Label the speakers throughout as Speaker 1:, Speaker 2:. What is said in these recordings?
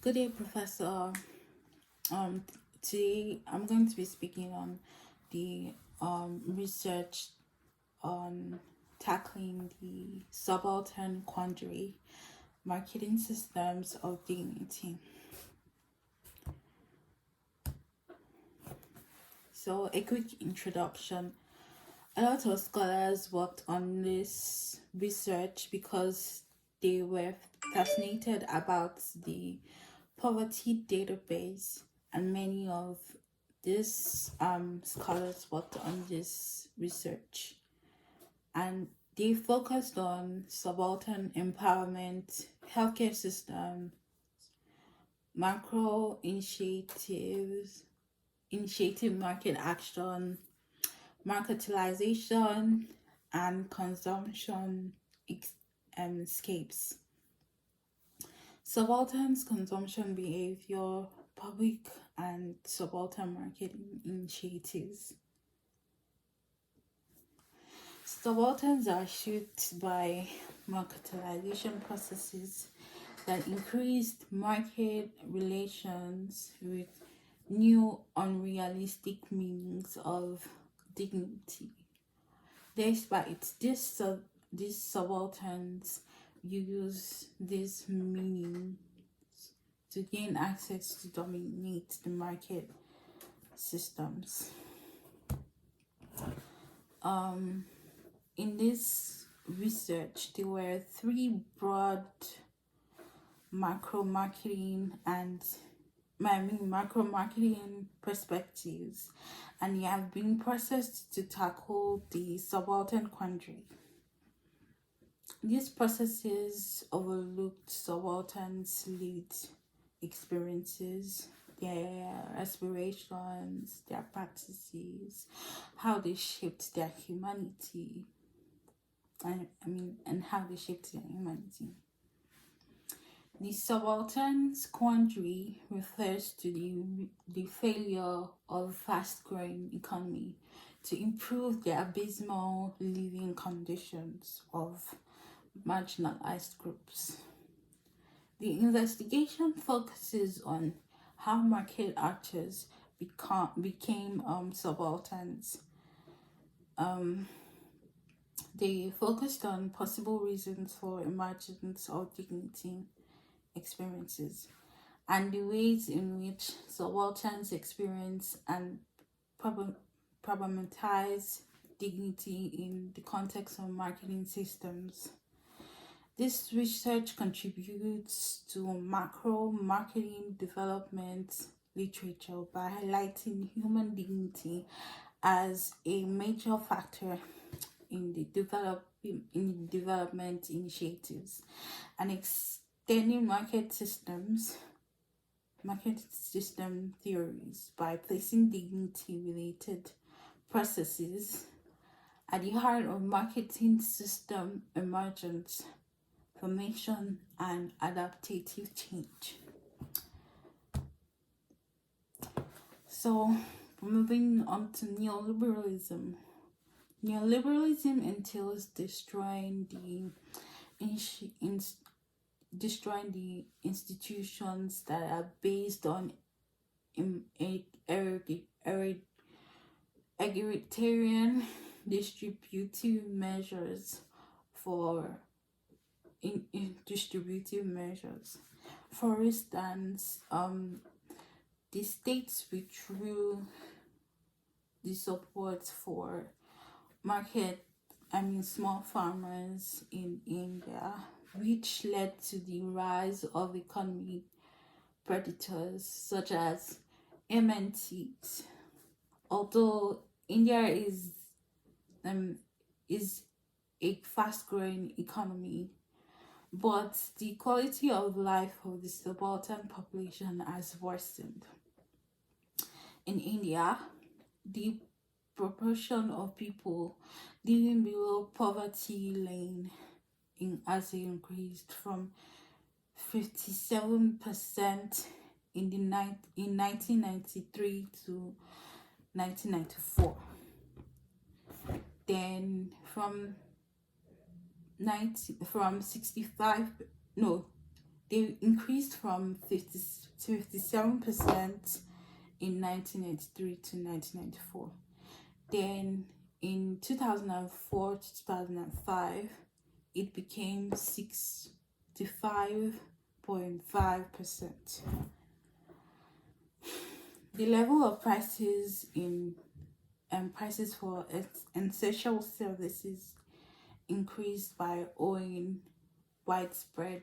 Speaker 1: Good day, Professor. Um, Today I'm going to be speaking on the research on tackling the subaltern quandary, marketing systems of dignity. So, a quick introduction. A lot of scholars worked on this research because they were fascinated about the poverty database, and many of these scholars worked on this research, and they focused on subaltern empowerment, healthcare system, macro initiative market action, marketization, and consumption escapes. Subaltern's consumption behavior, public and subaltern marketing initiatives. Subalterns are shaped by marketization processes that increased market relations with new unrealistic meanings of dignity. Despite these subalterns use this meaning to gain access to dominate the market systems. In this research, there were three broad macro marketing perspectives, and they have been processed to tackle the subaltern quandary. These processes overlooked subalterns' lived experiences, their aspirations, their practices, how they shaped their humanity, and how they shaped their humanity. The subaltern's quandary refers to the failure of fast-growing economy to improve the abysmal living conditions of marginalized groups. The investigation focuses on how market actors became subalterns. They focused on possible reasons for emergence of dignity experiences and the ways in which subalterns experience and problematize dignity in the context of marketing systems. This research contributes to macro marketing development literature by highlighting human dignity as a major factor in the development initiatives, and extending market system theories by placing dignity related processes at the heart of marketing system emergence, formation, and adaptive change. So, moving on to neoliberalism. Neoliberalism entails destroying the institutions that are based on egalitarian distributive measures distributive measures. For instance, the states withdrew the support for small farmers in India, which led to the rise of economic predators such as MNCs. Although India is a fast-growing economy, but the quality of life of the subaltern population has worsened. In India, the proportion of people living below poverty line has increased from 57% in 1993 to 1994. Then from 65 no They increased from 57% in 1983 to 1994. Then in 2004 to 2005, it became 65.5%. The level of prices in prices for essential services increased by owing widespread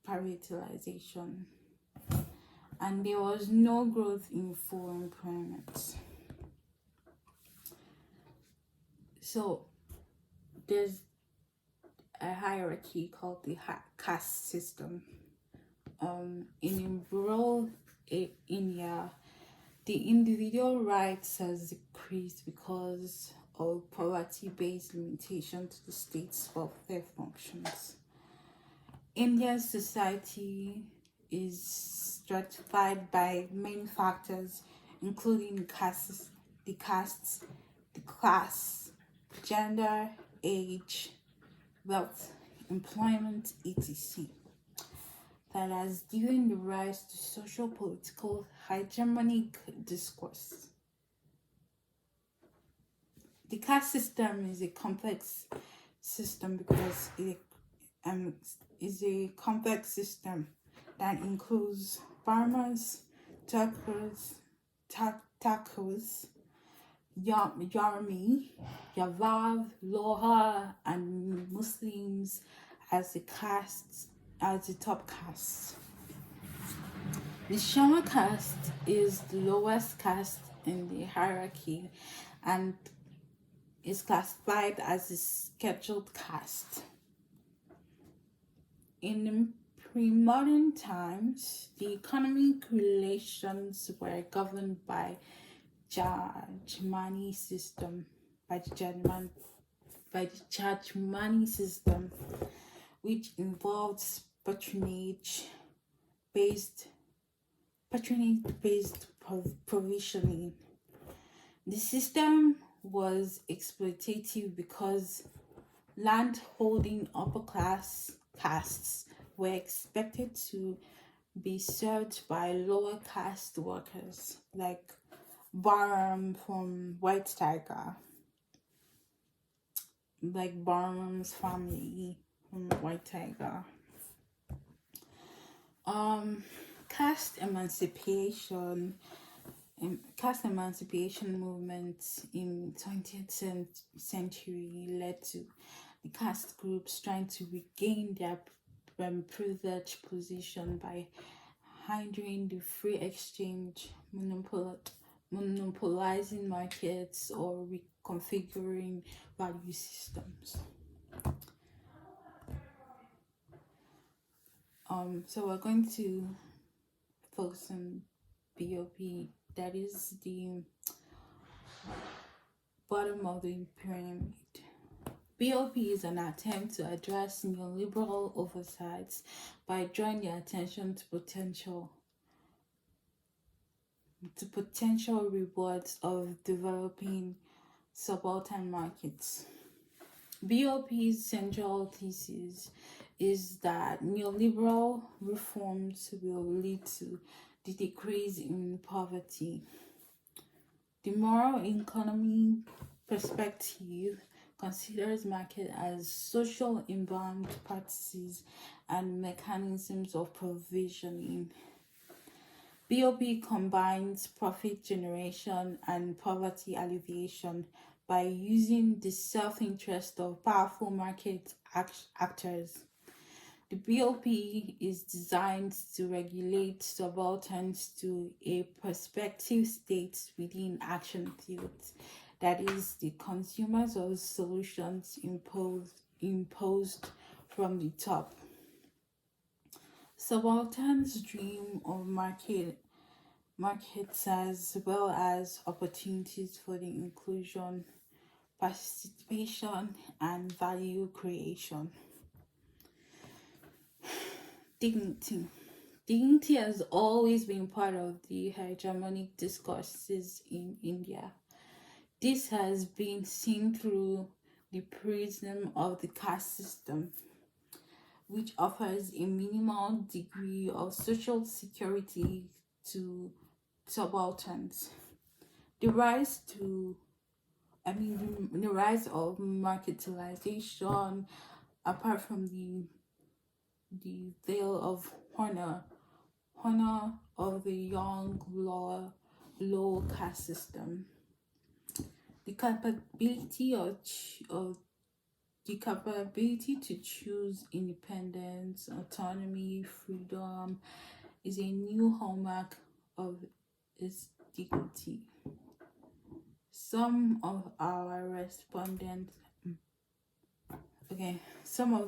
Speaker 1: privatization, and there was no growth in full employment. So there's a hierarchy called the caste system. In rural India, the individual rights has decreased because of poverty-based limitation to the state's welfare functions. India's society is stratified by many factors, including the castes, the class, gender, age, wealth, employment, etc. That has given the rise to socio-political hegemonic discourse. The caste system is a complex system because it is a complex system that includes Brahmins, Takurs, Yarmi, Yavav, Loha, and Muslims as the top caste. The Shama caste is the lowest caste in the hierarchy and is classified as a scheduled caste. In pre-modern times, the economic relations were governed by Jajmani system, which involves patronage-based provisioning. The system was exploitative because land-holding upper-class castes were expected to be served by lower caste workers like Baram from White Tiger, like Baram's family from White Tiger. Caste emancipation movements in 20th century led to the caste groups trying to regain their privileged position by hindering the free exchange, monopolizing markets, or reconfiguring value systems. So we're going to focus on BOP, that is the bottom of the pyramid. BOP is an attempt to address neoliberal oversights by drawing the attention to potential rewards of developing subaltern markets. BOP's central thesis is that neoliberal reforms will lead to the decrease in poverty. The moral economy perspective considers market as social inbound practices and mechanisms of provisioning. BOP combines profit generation and poverty alleviation by using the self-interest of powerful market actors. The BOP is designed to regulate subalterns to a prospective state within action fields, that is, the consumers of solutions imposed from the top. Subalterns dream of markets as well as opportunities for the inclusion, participation, and value creation. Dignity. Dignity has always been part of the hegemonic discourses in India. This has been seen through the prism of the caste system, which offers a minimal degree of social security to subalterns. The rise to the rise of marketization, apart from the veil of honor of the young low caste system, the capability of the capability to choose independence, autonomy, freedom is a new hallmark of its dignity. Some of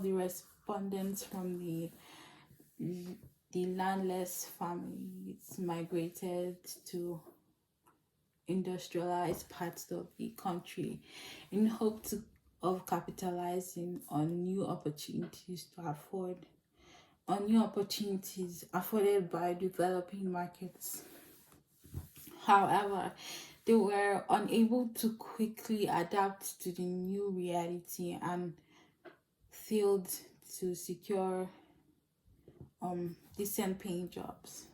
Speaker 1: the respondents from the landless families migrated to industrialized parts of the country in hopes of capitalizing on new opportunities afforded by developing markets. However, they were unable to quickly adapt to the new reality and failed to secure decent paying jobs.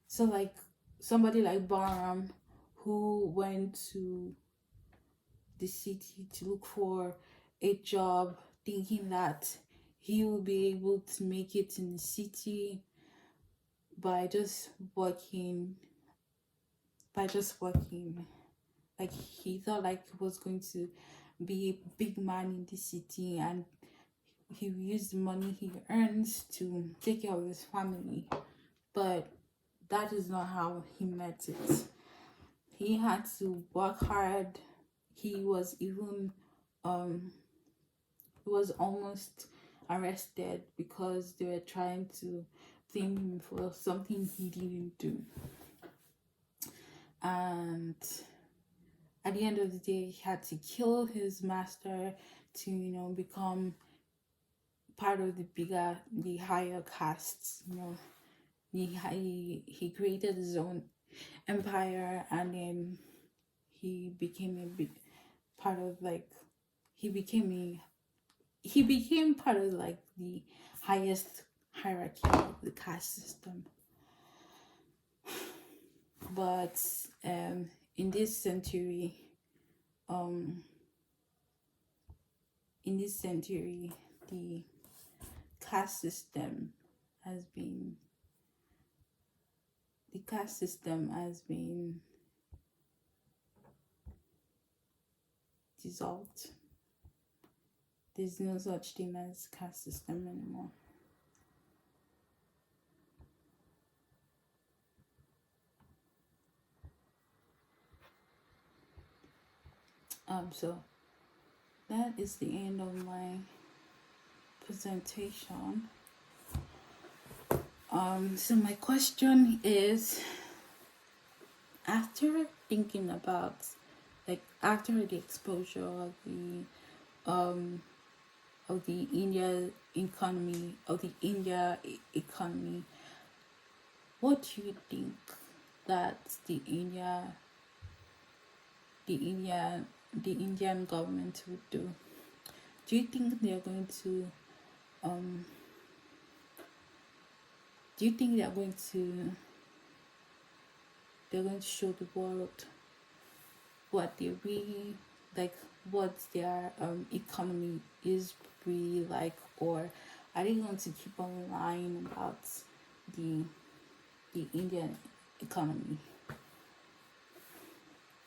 Speaker 1: So like somebody like Barham, who went to the city to look for a job thinking that he will be able to make it in the city by just working. Like he thought like he was going to be a big man in the city, and he will use the money he earns to take care of his family. But that is not how he met it. He had to work hard. He was even he was almost arrested because they were trying to blame him for something he didn't do. And at the end of the day, he had to kill his master to become part of the higher castes. He created his own empire, and then he became a big part of he became part of the highest hierarchy of the caste system. But in this century, the caste system has been dissolved. There's no such thing as caste system anymore. So that is the end of my presentation. So my question is, after thinking about after the exposure of the India economy, what do you think that the Indian government would do? Do you think they're going to show the world what they really what their economy is really like, or are they going to keep on lying about the Indian economy?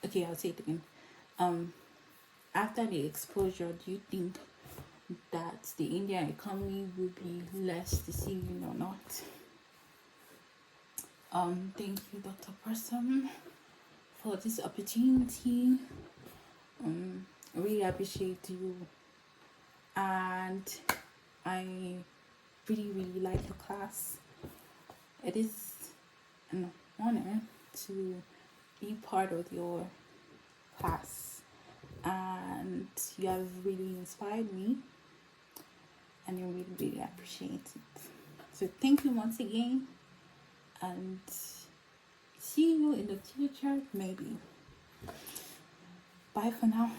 Speaker 1: Okay, I'll say it again. After the exposure, do you think that the Indian economy will be less deceiving or not? Thank you, Dr. Person, for this opportunity. I really appreciate you, and I really, really like your class. It is an honor to be part of your class, and you have really inspired me, and I really, really appreciate it. So thank you once again, and see you in the future, maybe. Bye for now.